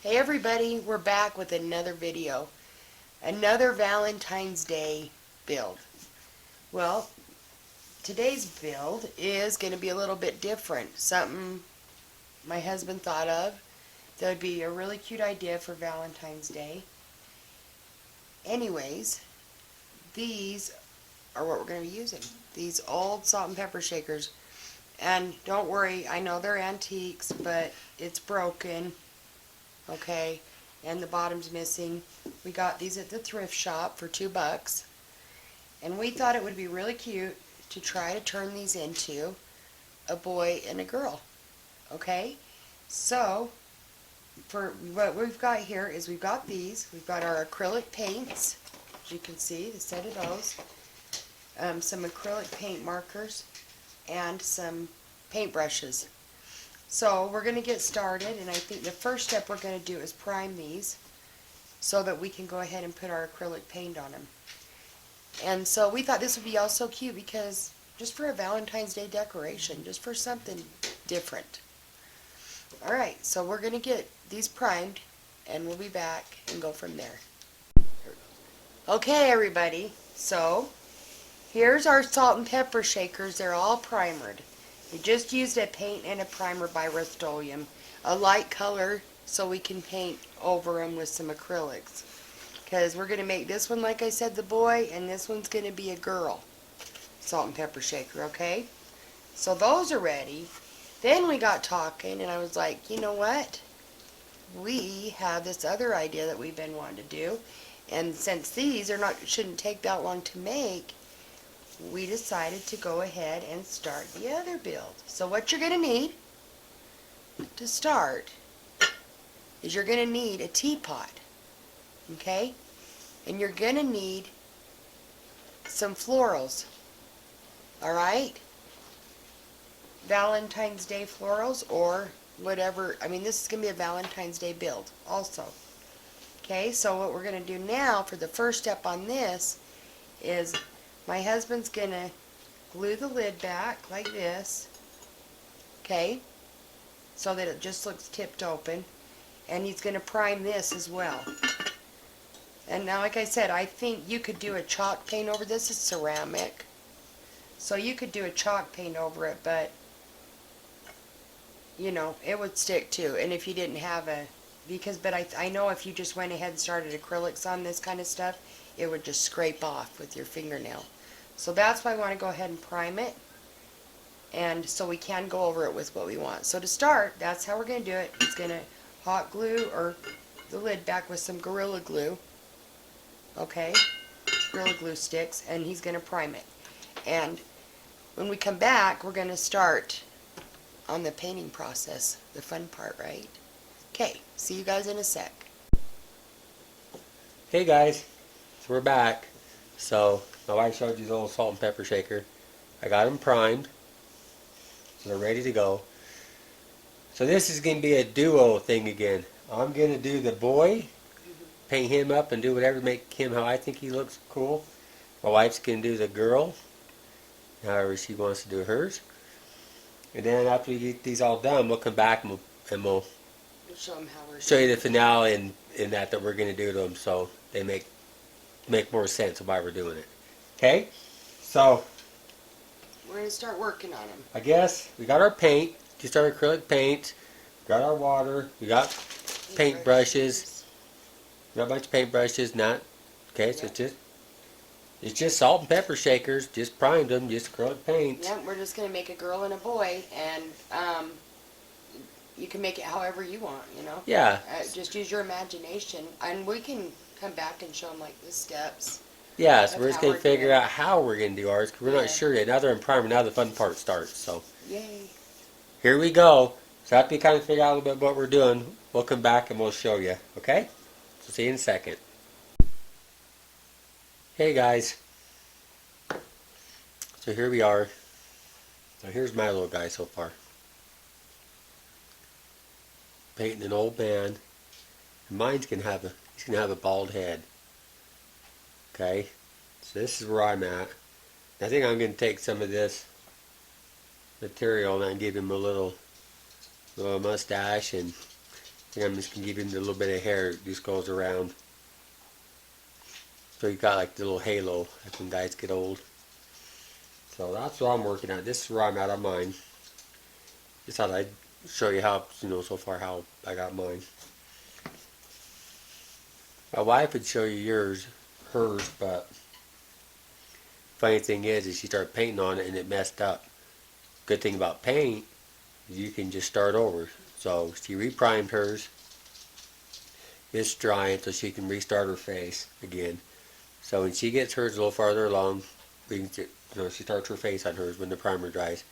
Hey everybody, we're back with another video. Another Valentine's Day build. Well, today's build is going to be a little bit different. Something my husband thought of that would be a really cute idea for Valentine's Day. Anyways, these are what we're going to be using. These old salt and pepper shakers. And don't worry, I know they're antiques, but it's broken. Okay, and the bottom's missing. We got these at the thrift shop for $2, and we thought it would be really cute to try to turn these into a boy and a girl. Okay, so for what we've got here is we've got we've got our acrylic paints, as you can see, the set of those, some acrylic paint markers, and some paint brushes. So we're going to get started, and I think the first step we're going to do is prime these so that we can go ahead and put our acrylic paint on them. And so we thought this would be also cute because just for a Valentine's Day decoration, just for something different. Alright, so we're going to get these primed and we'll be back and go from there. Okay everybody, so here's our salt and pepper shakers. They're all primered. We just used a paint and a primer by Rust-Oleum, a light color so we can paint over them with some acrylics. Because we're going to make this one, like I said, the boy, and this one's going to be a girl salt and pepper shaker, okay? So those are ready. Then we got talking, and I was like, you know what? We have this other idea that we've been wanting to do, and since these shouldn't take that long to make, we decided to go ahead and start the other build. So what you're going to need to start is you're going to need a teapot, okay? And you're going to need some florals, alright? Valentine's Day florals or whatever. I mean, this is going to be a Valentine's Day build also. Okay, so what we're going to do now for the first step on this is my husband's going to glue the lid back like this, okay, so that it just looks tipped open, and he's going to prime this as well. And now, like I said, I think you could do a chalk paint over this. It's ceramic, so you could do a chalk paint over it, but you know, it would stick too. And if you didn't have but I know if you just went ahead and started acrylics on this kind of stuff, it would just scrape off with your fingernail. So that's why I want to go ahead and prime it, and so we can go over it with what we want. So to start, that's how we're going to do it. It's going to hot glue or the lid back with some Gorilla Glue, okay, Gorilla Glue sticks, and he's going to prime it. And when we come back, we're going to start on the painting process, the fun part, right? Okay, see you guys in a sec. Hey guys, so we're back. So my wife showed you the little salt and pepper shaker. I got them primed, so they're ready to go. So this is going to be a duo thing again. I'm going to do the boy, paint him up and do whatever to make him how I think he looks cool. My wife's going to do the girl, however she wants to do hers. And then after we get these all done, we'll come back and we'll Show them how we're show you the finale in that we're going to do to them, so they make more sense of why we're doing it. Okay? So we're going to start working on them. I guess we got our paint, just our acrylic paint, got our water, we got paint brushes, we got a bunch of paint brushes, okay, so it's just salt and pepper shakers, just primed them, just acrylic paint. Yep, we're just going to make a girl and a boy, and you can make it however you want, you know? Yeah. Just use your imagination, and we can come back and show them like the steps. Yeah, so we're just going to figure out how we're going to do ours, because we're not sure yet. Now they're in primer, now the fun part starts, so. Yay. Here we go. So after you kind of figure out a little bit what we're doing, we'll come back and we'll show you, okay? So see you in a second. Hey guys. So here we are. So here's my little guy so far. Painting an old man. And he's gonna have a bald head. Okay? So this is where I'm at. I think I'm gonna take some of this material and give him a little mustache and And I'm just gonna give him a little bit of hair that just goes around. So you got like the little halo like when guys get old. So that's what I'm working on. This is where I'm at on mine. Just thought I'd show you how, so far how I got mine. My wife would show you hers, but funny thing is she started painting on it and it messed up. Good thing about paint, you can just start over. So she reprimed hers. It's drying so she can restart her face again. So when she gets hers a little farther along, she starts her face on hers when the primer dries.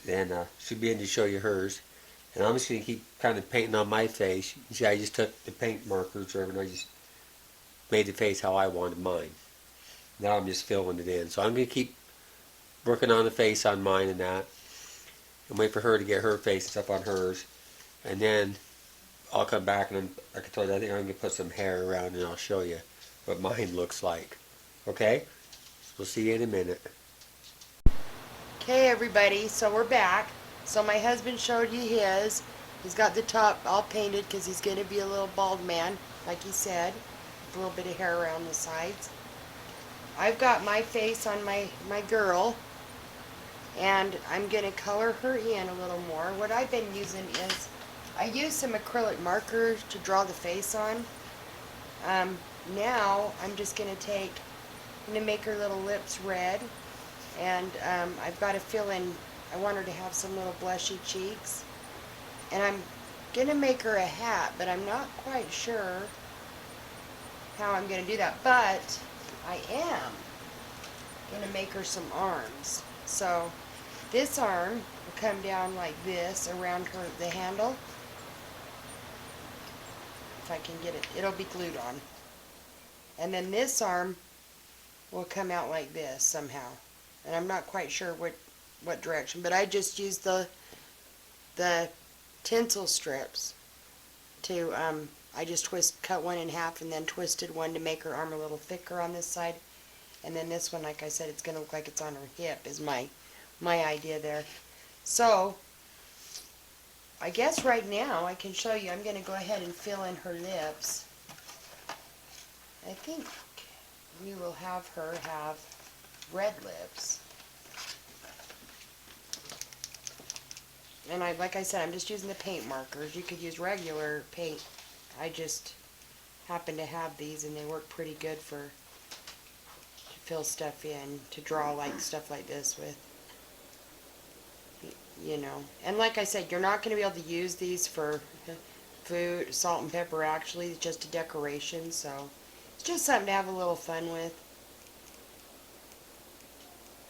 Then she'll be in to show you hers. And I'm just going to keep kind of painting on my face. You see, I just took the paint markers and I just made the face how I wanted mine. Now I'm just filling it in. So I'm going to keep working on the face on mine and that. And wait for her to get her face and stuff on hers. And then I'll come back and like I told you, I think I'm going to put some hair around and I'll show you what mine looks like. Okay? We'll see you in a minute. Okay, everybody, so we're back. So my husband showed you his. He's got the top all painted because he's going to be a little bald man, like he said, with a little bit of hair around the sides. I've got my face on my girl, and I'm going to color her in a little more. What I've been using is, I use some acrylic markers to draw the face on. Now I'm just going to make her little lips red, and I've got to fill in, I want her to have some little blushy cheeks, and I'm going to make her a hat, but I'm not quite sure how I'm going to do that, but I am going to make her some arms. So this arm will come down like this around the handle. If I can get it, it'll be glued on. And then this arm will come out like this somehow. And I'm not quite sure what direction, but I just used the tinsel strips to, I just cut one in half and then twisted one to make her arm a little thicker on this side. And then this one, like I said, it's going to look like it's on her hip is my idea there. So, I guess right now I can show you, I'm going to go ahead and fill in her lips. I think we will have her have red lips. And like I said, I'm just using the paint markers. You could use regular paint. I just happen to have these and they work pretty good to fill stuff in, to draw like stuff like this with. And like I said, you're not going to be able to use these for food, salt and pepper actually, it's just a decoration, so it's just something to have a little fun with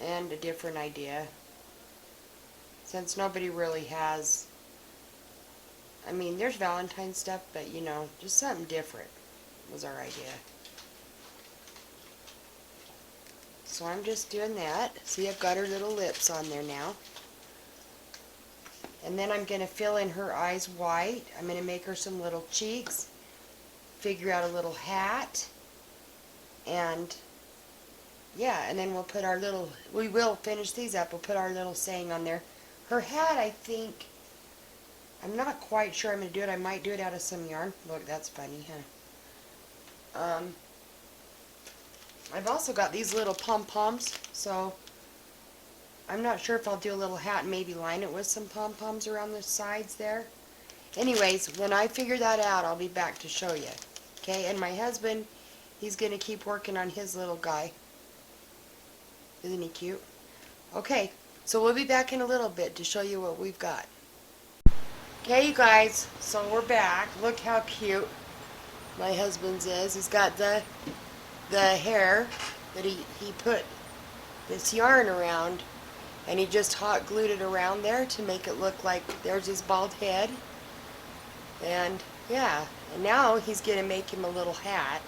and a different idea, since nobody really has, I mean, there's Valentine's stuff, but just something different was our idea. So I'm just doing that. See, I've got her little lips on there now. And then I'm going to fill in her eyes white. I'm going to make her some little cheeks. Figure out a little hat. And, yeah, and then we'll put we will finish these up. We'll put our little saying on there. Her hat, I think, I'm not quite sure I'm going to do it. I might do it out of some yarn. Look, that's funny, huh? I've also got these little pom-poms, so I'm not sure if I'll do a little hat and maybe line it with some pom-poms around the sides there. Anyways, when I figure that out, I'll be back to show you. Okay, and my husband, he's going to keep working on his little guy. Isn't he cute? Okay, so we'll be back in a little bit to show you what we've got. Okay, you guys, so we're back. Look how cute my husband's is. He's got the hair that he put this yarn around, and he just hot glued it around there to make it look like there's his bald head. And yeah, and now he's going to make him a little hat,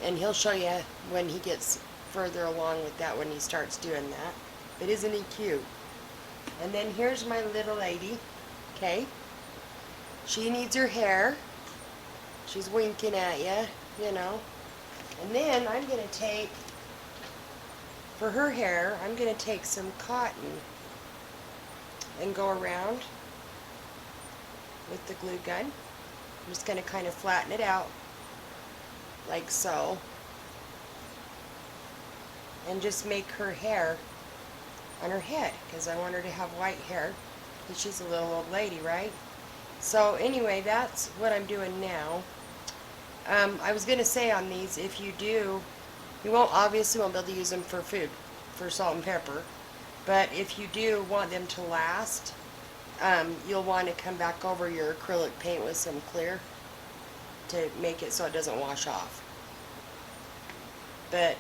and he'll show you when he gets further along with that, when he starts doing that. But isn't he cute? And then here's my little lady. Okay, she needs her hair. She's winking at you, and then I'm going to take, for her hair, I'm going to take some cotton and go around with the glue gun. I'm just going to kind of flatten it out like so, and just make her hair on her head, because I want her to have white hair, because she's a little old lady, right? So anyway, that's what I'm doing now. I was going to say on these, if you do, you obviously won't be able to use them for food, for salt and pepper, but if you do want them to last, you'll want to come back over your acrylic paint with some clear to make it so it doesn't wash off. But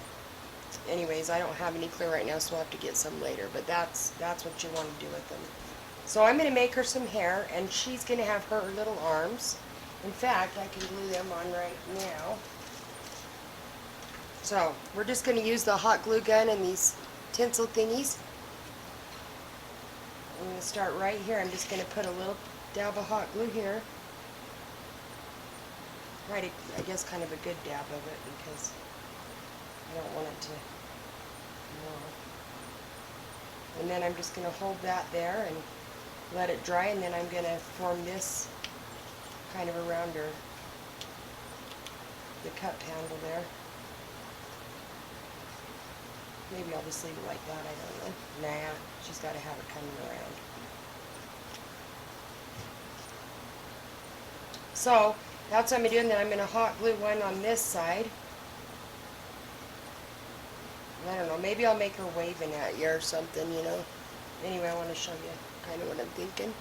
anyways, I don't have any clear right now, so I'll have to get some later, but that's what you want to do with them. So I'm going to make her some hair, and she's going to have her little arms. In fact, I can glue them on right now. So we're just going to use the hot glue gun and these tinsel thingies. I'm going to start right here. I'm just going to put a little dab of hot glue here. Right, I guess kind of a good dab of it, because I don't want it to move. And then I'm just going to hold that there and let it dry, and then I'm going to form this kind of around her, the cup handle there. Maybe I'll just leave it like that, I don't know. Nah, she's got to have it coming around. So, that's what I'm going to do, and then I'm going to hot glue one on this side. I don't know, maybe I'll make her waving at you or something, you know. Anyway, I want to show you kind of what I'm thinking.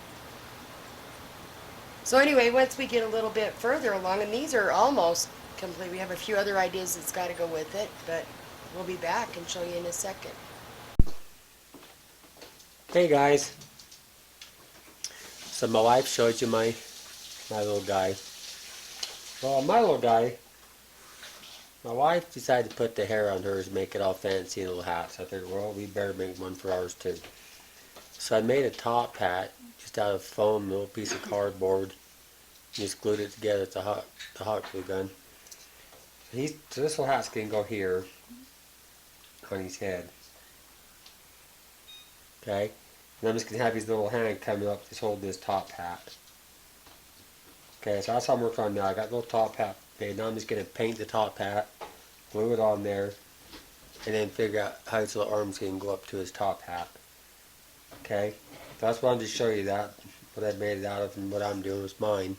So anyway, once we get a little bit further along, and these are almost complete, we have a few other ideas that's got to go with it, but we'll be back and show you in a second. Hey guys, so my wife showed you my little guy. Well, my little guy, my wife decided to put the hair on hers, make it all fancy in a little hat. So I figured, well, we better make one for ours too. So I made a top hat just out of foam, a little piece of cardboard. Just glued it together with the hot glue gun. So this little hat's gonna go here on his head. Okay, and I'm just gonna have his little hand coming up, just hold this top hat. Okay, so that's what I'm working on now. I got the little top hat made. Now I'm just gonna paint the top hat, glue it on there, and then figure out how his little arms can go up to his top hat. Okay, so that's what I'm just showing you that, what I made it out of and what I'm doing is mine.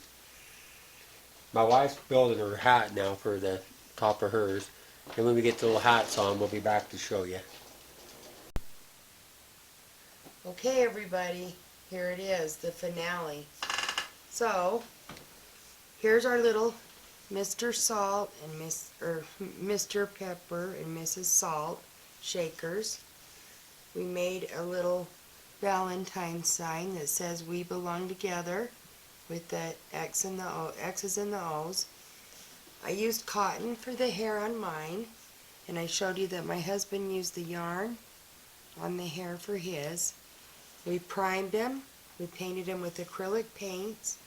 My wife's building her hat now for the top of hers. And when we get the little hats on, we'll be back to show you. Okay, everybody, here it is, the finale. So, here's our little Mr. Salt and Mr. Pepper and Mrs. Salt shakers. We made a little Valentine sign that says "We belong together" with the X's and the O's. I used cotton for the hair on mine, and I showed you that my husband used the yarn on the hair for his. We primed them, we painted them with acrylic paints,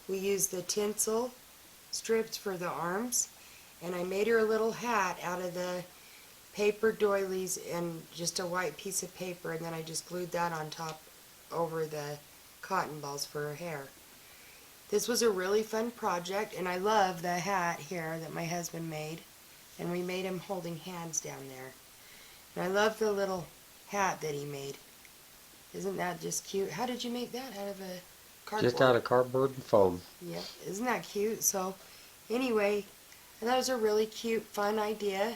we used the tinsel strips for the arms, and I made her a little hat out of the paper doilies and just a white piece of paper, and then I just glued that on top over the cotton balls for her hair. This was a really fun project, and I love the hat here that my husband made, and we made him holding hands down there. And I love the little hat that he made. Isn't that just cute? How did you make that? Out of a cardboard? Just out of cardboard and foam. Yeah, isn't that cute? So, anyway, that was a really cute, fun idea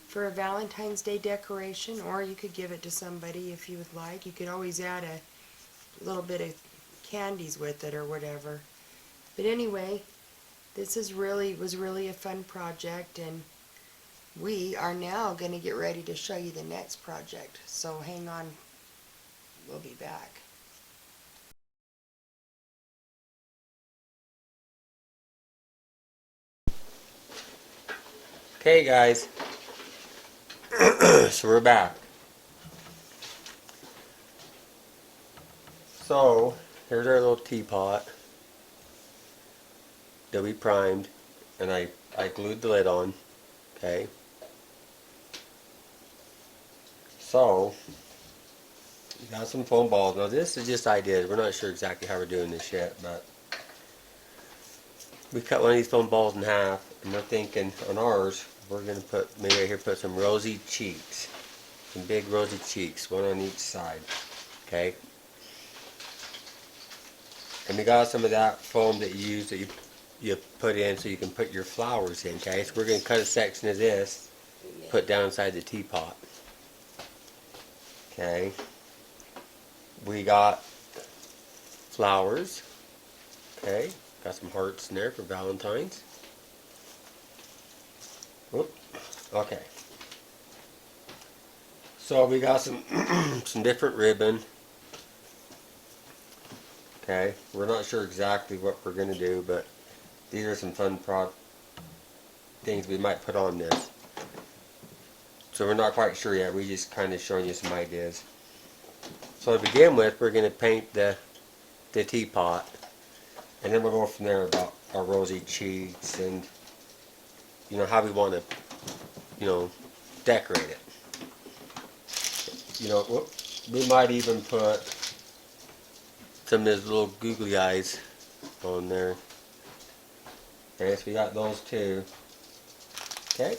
for a Valentine's Day decoration, or you could give it to somebody if you would like. You could always add a little bit of candies with it or whatever. But anyway, this was really a fun project, and we are now going to get ready to show you the next project. So hang on, we'll be back. Okay guys, so we're back. So, here's our little teapot that we primed, and I glued the lid on, okay? So, we got some foam balls. Now this is just ideas. We're not sure exactly how we're doing this yet, but we cut one of these foam balls in half, and we're thinking on ours, we're gonna put, maybe right here, put some rosy cheeks. Some big rosy cheeks, one on each side. Okay? And we got some of that foam that you use, that you put in so you can put your flowers in, okay? So we're gonna cut a section of this, put down inside the teapot. Okay? We got flowers. Okay? Got some hearts in there for Valentine's. Whoop. Okay. So we got some some different ribbon. Okay, we're not sure exactly what we're gonna do, but these are some fun things we might put on this. So we're not quite sure yet. We just kind of showing you some ideas. So to begin with, we're gonna paint the teapot, and then we'll go from there about our rosy cheeks and how we want to decorate it. We might even put some of his little googly eyes on there. Okay, so we got those too. Okay,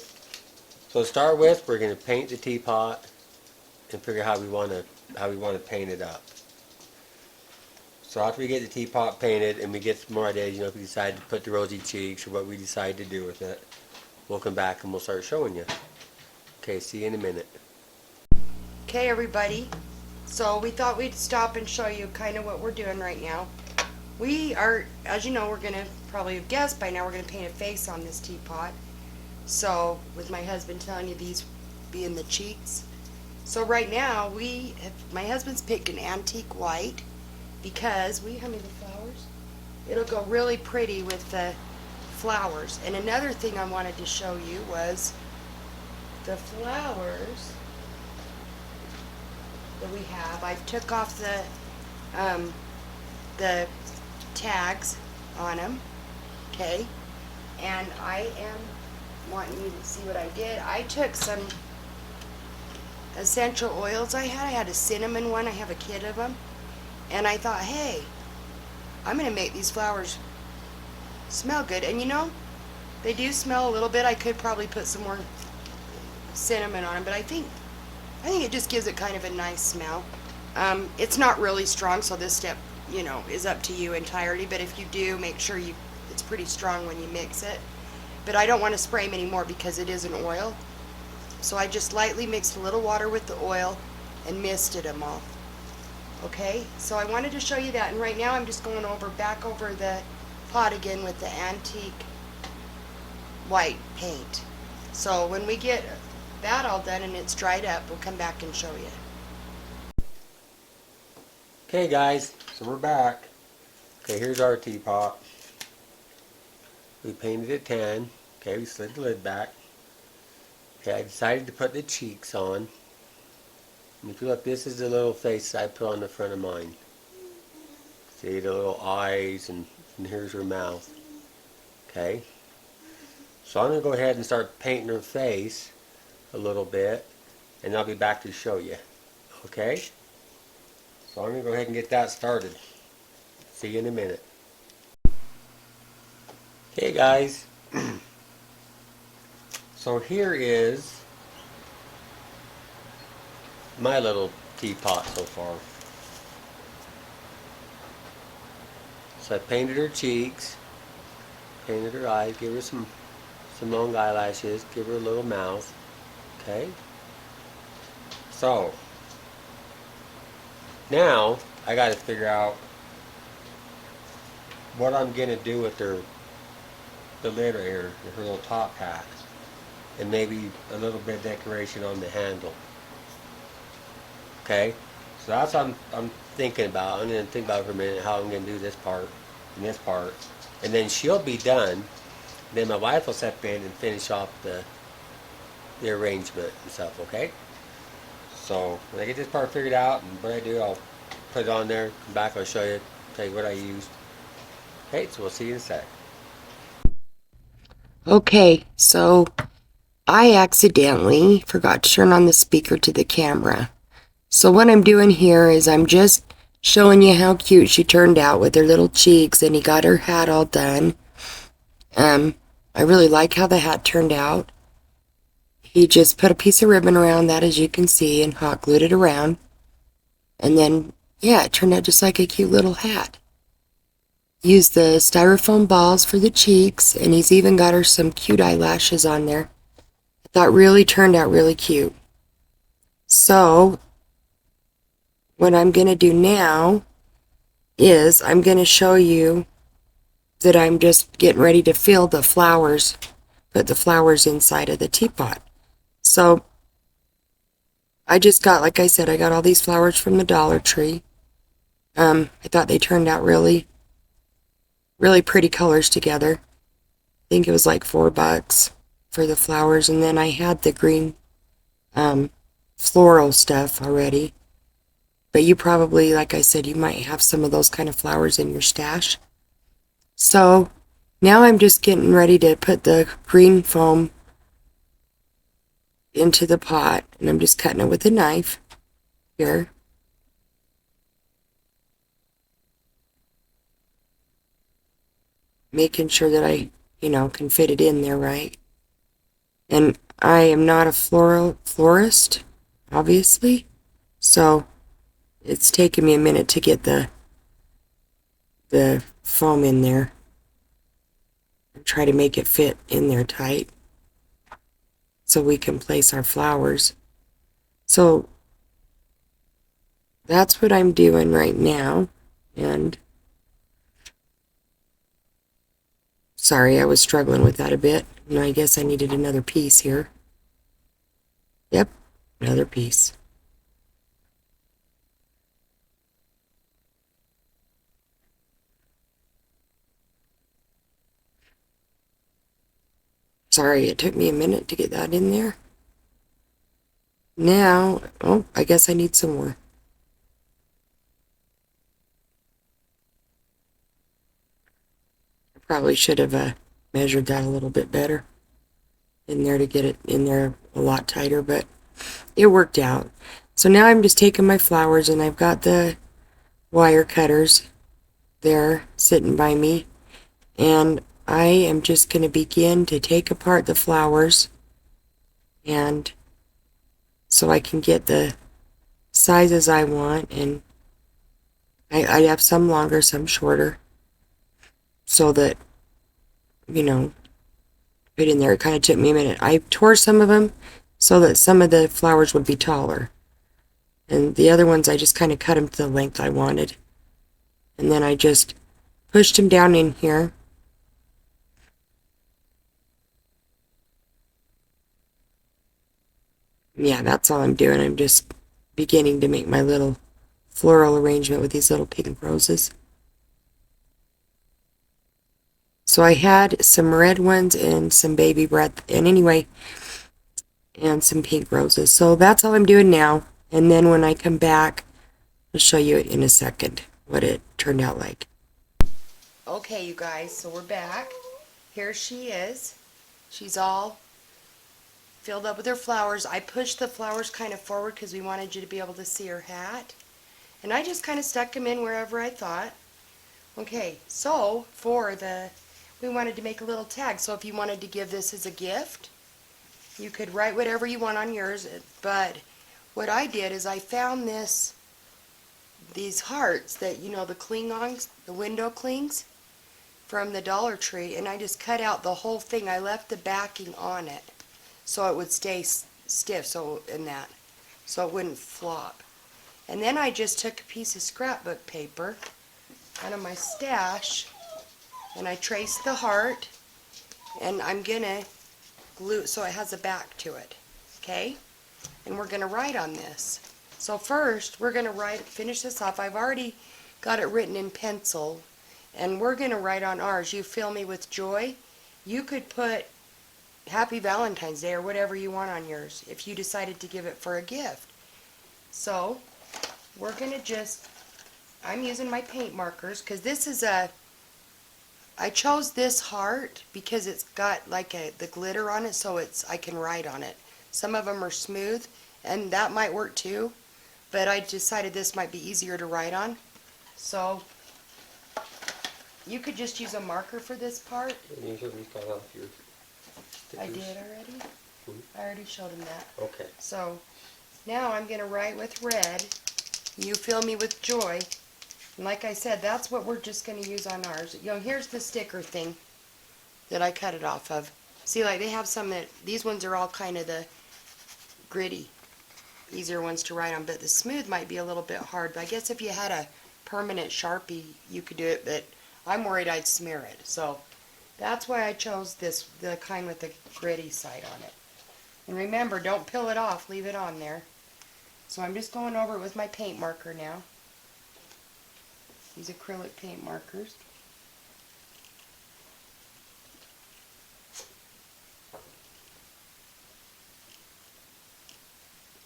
so to start with, we're going to paint the teapot and figure how we want to paint it up. So after we get the teapot painted and we get some more ideas, if we decide to put the rosy cheeks or what we decide to do with it, we'll come back and we'll start showing you. Okay, see you in a minute. Okay, everybody. So we thought we'd stop and show you kind of what we're doing right now. We are, as you know, we're going to probably have guessed by now, we're going to paint a face on this teapot. So with my husband telling you these being the cheeks. So right now my husband's picked an antique white because how many of the flowers? It'll go really pretty with the flowers. And another thing I wanted to show you was the flowers that we have. I took off the tags on them, okay, and I am wanting you to see what I did. I took some essential oils I had a cinnamon one, I have a kit of them, and I thought, hey, I'm going to make these flowers smell good. And they do smell a little bit. I could probably put some more cinnamon on them, but I think it just gives it kind of a nice smell. It's not really strong, so this step, is up to you entirely, but if you do, make sure it's pretty strong when you mix it. But I don't want to spray them anymore because it is an oil. So I just lightly mixed a little water with the oil and misted them off. Okay, so I wanted to show you that, and right now I'm just going back over the pot again with the antique white paint. So when we get that all done and it's dried up, we'll come back and show you. Okay guys, so we're back. Okay, here's our teapot. We painted it tan. Okay, we slid the lid back. Okay, I decided to put the cheeks on. And if you look, this is the little face I put on the front of mine. See the little eyes, and here's her mouth. Okay, so I'm going to go ahead and start painting her face a little bit, and I'll be back to show you. Okay, so I'm going to go ahead and get that started. See you in a minute. Okay guys, so here is my little teapot so far. So I painted her cheeks, painted her eyes, give her some long eyelashes, give her a little mouth. Okay, so now I got to figure out what I'm gonna do with the lid here, her little top hat, and maybe a little bit of decoration on the handle. Okay, so that's what I'm thinking about. I'm gonna think about it for a minute, how I'm gonna do this part and this part, and then she'll be done. Then my wife will step in and finish off the arrangement and stuff. Okay, so when I get this part figured out and what I do, I'll put it on there, come back, I'll show you, tell you what I used. Okay, so we'll see you in a sec. Okay, so I accidentally forgot to turn on the speaker to the camera. So what I'm doing here is I'm just showing you how cute she turned out with her little cheeks, and he got her hat all done. I really like how the hat turned out. He just put a piece of ribbon around that, as you can see, and hot glued it around. And then, yeah, it turned out just like a cute little hat. Used the styrofoam balls for the cheeks, and he's even got her some cute eyelashes on there. I thought really turned out really cute. So, what I'm going to do now is I'm going to show you that I'm just getting ready to fill the flowers, put the flowers inside of the teapot. So, I just got, like I said, I got all these flowers from the Dollar Tree. I thought they turned out really pretty colors together. I think it was like $4 for the flowers, and then I had the green floral stuff already. But you probably, like I said, you might have some of those kind of flowers in your stash. So now I'm just getting ready to put the green foam into the pot, and I'm just cutting it with a knife here. Making sure that I, can fit it in there right. And I am not a florist, obviously, so it's taken me a minute to get the foam in there. Try to make it fit in there tight so we can place our flowers. So that's what I'm doing right now. And sorry, I was struggling with that a bit, and I guess I needed another piece here. Yep, another piece. Sorry, it took me a minute to get that in there. Now, oh, I guess I need some more. I probably should have measured that a little bit better in there to get it in there a lot tighter, but it worked out. So now I'm just taking my flowers, and I've got the wire cutters there sitting by me, and I am just going to begin to take apart the flowers, and so I can get the sizes I want. And I have some longer, some shorter, so that, put in there. It kind of took me a minute. I tore some of them so that some of the flowers would be taller, and the other ones I just kind of cut them to the length I wanted, and then I just pushed them down in here. Yeah, that's all I'm doing. I'm just beginning to make my little floral arrangement with these little pink roses. So I had some red ones and some baby breath, and anyway, and some pink roses. So that's all I'm doing now. And then when I come back, I'll show you in a second what it turned out like. Okay, you guys, so we're back. Here she is. She's all filled up with her flowers. I pushed the flowers kind of forward because we wanted you to be able to see her hat. And I just kind of stuck them in wherever I thought. Okay, so we wanted to make a little tag. So if you wanted to give this as a gift, you could write whatever you want on yours. But what I did is I found these hearts that, the cling-ons, the window clings from the Dollar Tree, and I just cut out the whole thing. I left the backing on it so it would stay stiff, so it wouldn't flop. And then I just took a piece of scrapbook paper out of my stash, and I traced the heart, and I'm gonna glue it so it has a back to it. Okay? And we're gonna write on this. So first, we're gonna finish this off. I've already got it written in pencil, and we're gonna write on ours, "You fill me with joy." You could put Happy Valentine's Day or whatever you want on yours if you decided to give it for a gift. So we're gonna I'm using my paint markers because this is I chose this heart because it's got like the glitter on it, so I can write on it. Some of them are smooth, and that might work too, but I decided this might be easier to write on. So you could just use a marker for this part. And you showed me cut off your I stickers. did already. Mhm. I already showed him that. Okay. So now I'm going to write with red. You fill me with joy. And like I said, that's what we're just going to use on ours. You know, here's the sticker thing that I cut it off of. See, like they have some that, these ones are all kind of the gritty, easier ones to write on, but the smooth might be a little bit hard. But I guess if you had a permanent Sharpie, you could do it, but I'm worried I'd smear it. So that's why I chose this, the kind with the gritty side on it. And remember, don't peel it off, leave it on there. So I'm just going over it with my paint marker now. These acrylic paint markers.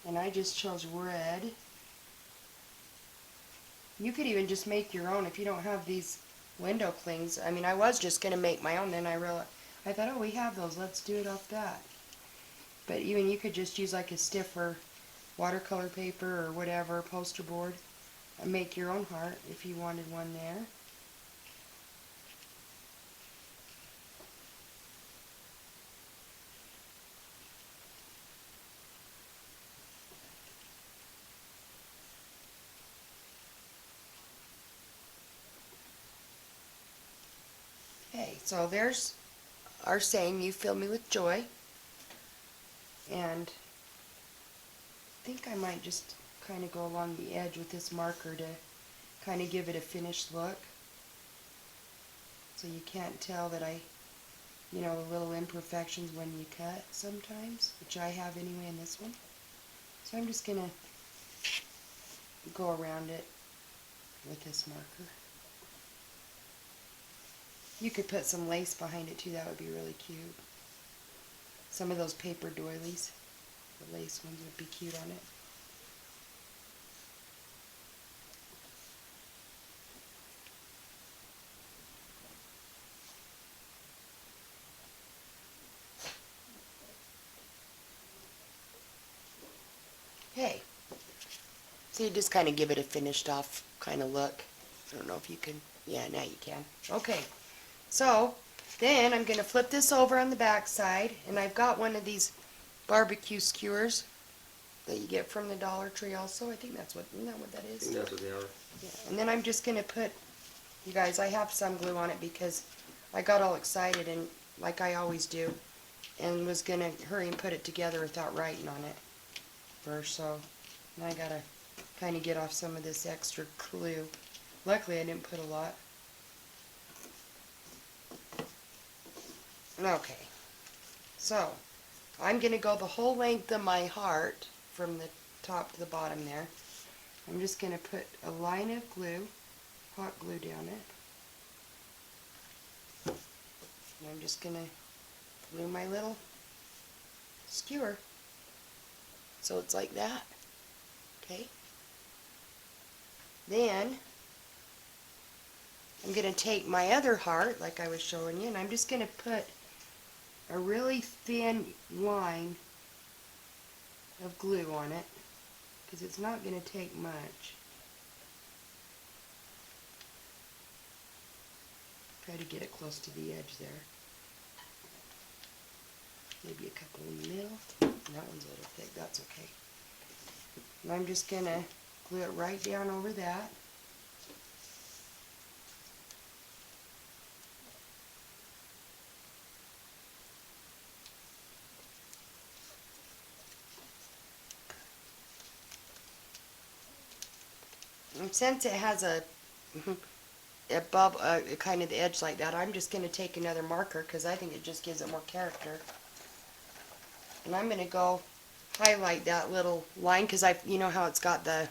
And I just chose red. You could even just make your own if you don't have these window clings. I mean, I was just going to make my own, then I realized, I thought, oh, we have those, let's do it off that. But even you could just use like a stiffer watercolor paper or whatever, poster board, and make your own heart if you wanted one there. Okay, so there's our saying, you fill me with joy. And I think I might just kind of go along the edge with this marker to kind of give it a finished look. So you can't tell that you know, the little imperfections when you cut sometimes, which I have anyway in this one. So I'm just going to go around it with this marker. You could put some lace behind it too, that would be really cute. Some of those paper doilies, the lace ones would be cute on it. Okay, so you just kind of give it a finished off kind of look. I don't know if you can, yeah, now you can. Okay, so then I'm going to flip this over on the back side, and I've got one of these barbecue skewers that you get from the Dollar Tree also. I think isn't that what that I is? think that's what they are. Yeah. And then I'm just going to put, you guys, I have some glue on it because I got all excited, and like I always do, and was going to hurry and put it together without writing on it first. So now I got to kind of get off some of this extra glue. Luckily I didn't put a lot. Okay, so I'm going to go the whole length of my heart from the top to the bottom there. I'm just going to put a line of glue, hot glue down it. And I'm just going to glue my little skewer. So it's like that. Okay. Then I'm going to take my other heart, like I was showing you, and I'm just going to put a really thin line of glue on it, because it's not going to take much. Try to get it close to the edge there. Maybe a couple in the middle. That one's a little thick, that's okay. And I'm just going to glue it right down over that. And since it has a kind of the edge like that, I'm just going to take another marker because I think it just gives it more character. And I'm going to go highlight that little line because you know how it's got the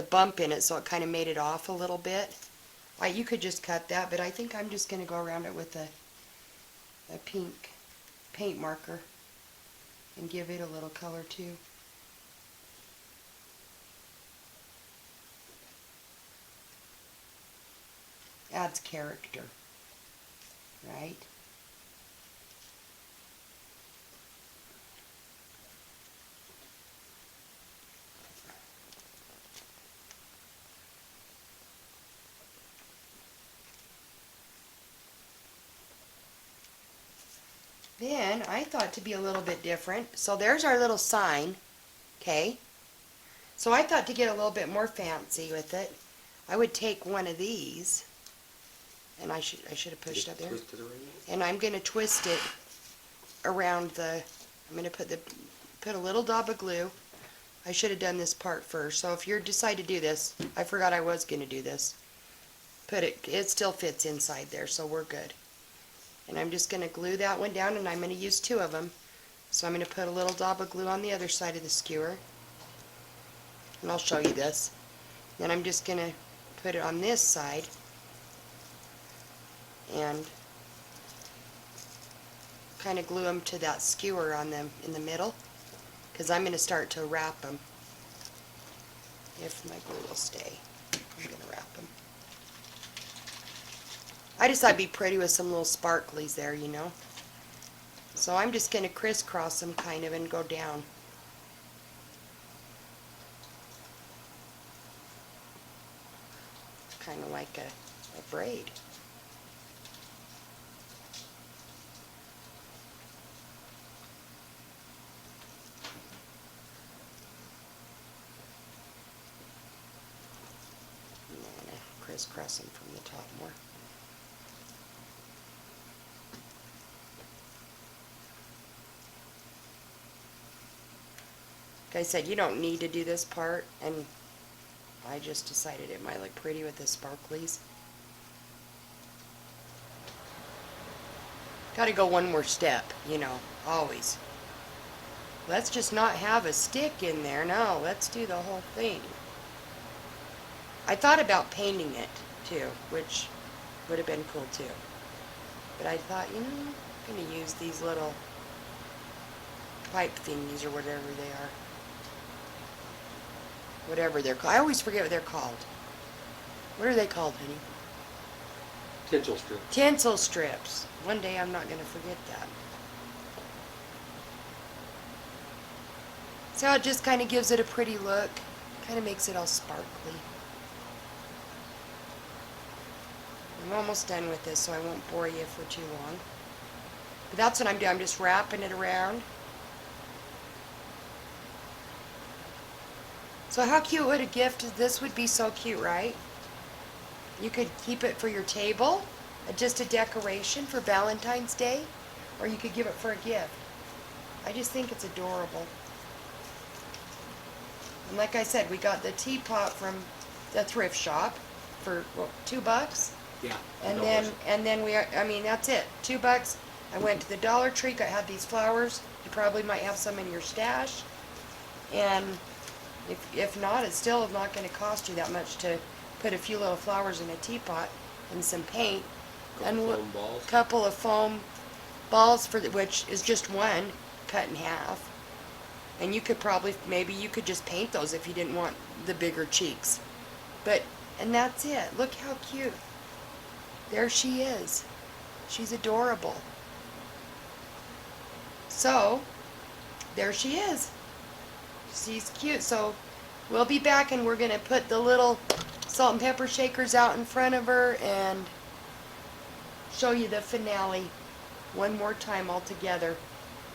bump in it, so it kind of made it off a little bit. You could just cut that, but I think I'm just going to go around it with a pink paint marker and give it a little color too. Adds character, right? Then I thought to be a little bit different. So there's our little sign. Okay. So I thought to get a little bit more fancy with it, I would take one of these, and I should have pushed up there. Twist it around. And I'm going to twist it around the, I'm going to put a little dab of glue. I should have done this part first. So if you decide to do this, I forgot I was going to do this. It still fits inside there, so we're good. And I'm just going to glue that one down, and I'm going to use two of them. So I'm going to put a little dab of glue on the other side of the skewer. And I'll show you this. Then I'm just going to put it on this side. And kind of glue them to that skewer on them in the middle, because I'm going to start to wrap them. If my glue will stay, I'm going to wrap them. I just thought it'd be pretty with some little sparklies there, you know. So I'm just going to crisscross them kind of and go down. Kind of like a braid. Crisscross them from the top more. Like I said, you don't need to do this part, and I just decided it might look pretty with the sparklies. Gotta go one more step, you know, always. Let's just not have a stick in there. No, let's do the whole thing. I thought about painting it too, which would have been cool too. But I thought, you know, I'm going to use these little pipe thingies or whatever they are. Whatever they're called. I always forget what they're called. What are they called, honey? Tinsel strip. Tinsel strips. One day I'm not going to forget that. So it just kind of gives it a pretty look. Kind of makes it all sparkly. I'm almost done with this, so I won't bore you for too long. But that's what I'm doing. I'm just wrapping it around. So how cute would a gift, this would be so cute, right? You could keep it for your table, just a decoration for Valentine's Day, or you could give it for a gift. I just think it's adorable. And like I said, we got the teapot from the thrift shop for, what, $2? Yeah. And then I mean, that's it. $2. I went to the Dollar Tree, I had these flowers. You probably might have some in your stash. And if not, it's still not going to cost you that much to put a few little flowers in a teapot and some paint. Couple of foam balls, which is just one cut in half. And you could probably, maybe you could just paint those if you didn't want the bigger cheeks. And that's it. Look how cute. There she is. She's adorable. So, there she is. She's cute. So, we'll be back and we're going to put the little salt and pepper shakers out in front of her and show you the finale one more time all together.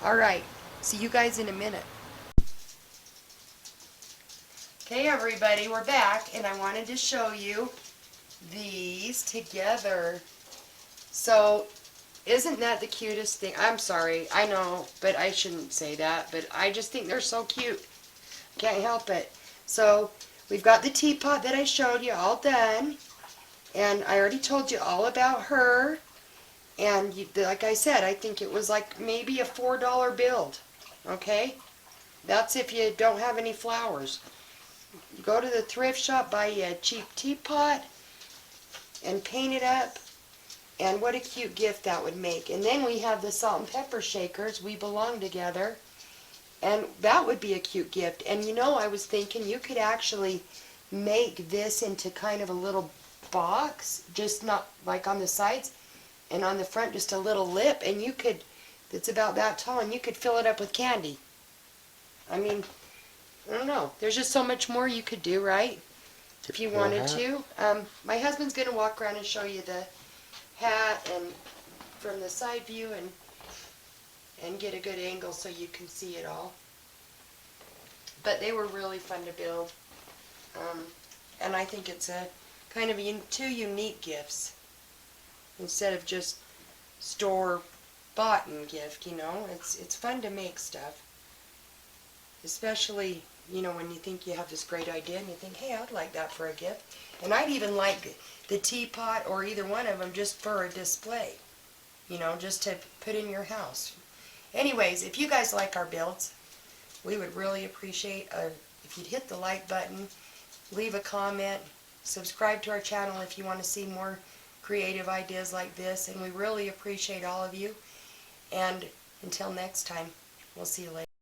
Alright, see you guys in a minute. Okay everybody, we're back and I wanted to show you these together. So, isn't that the cutest thing? I'm sorry, I know, but I shouldn't say that, but I just think they're so cute. Can't help it. So, we've got the teapot that I showed you all done, and I already told you all about her, and like I said, I think it was like maybe a $4 build, okay? That's if you don't have any flowers. Go to the thrift shop, buy you a cheap teapot, and paint it up, and what a cute gift that would make. And then we have the salt and pepper shakers, We Belong Together, and that would be a cute gift. And you know, I was thinking you could actually make this into kind of a little box, just not like on the sides, and on the front just a little lip, and you could, it's about that tall, and you could fill it up with candy. I mean, I don't know. There's just so much more you could do, right? If you wanted to. My husband's going to walk around and show you the hat and from the side view, and and get a good angle so you can see it all. But they were really fun to build. And I think it's a kind of two unique gifts instead of just store-bought gift, you know. It's fun to make stuff, especially, you know, when you think you have this great idea and you think, hey, I'd like that for a gift. And I'd even like the teapot or either one of them just for a display, you know, just to put in your house. Anyways, if you guys like our builds, we would really appreciate if you'd hit the like button, leave a comment, subscribe to our channel if you want to see more creative ideas like this, and we really appreciate all of you. And until next time, we'll see you later.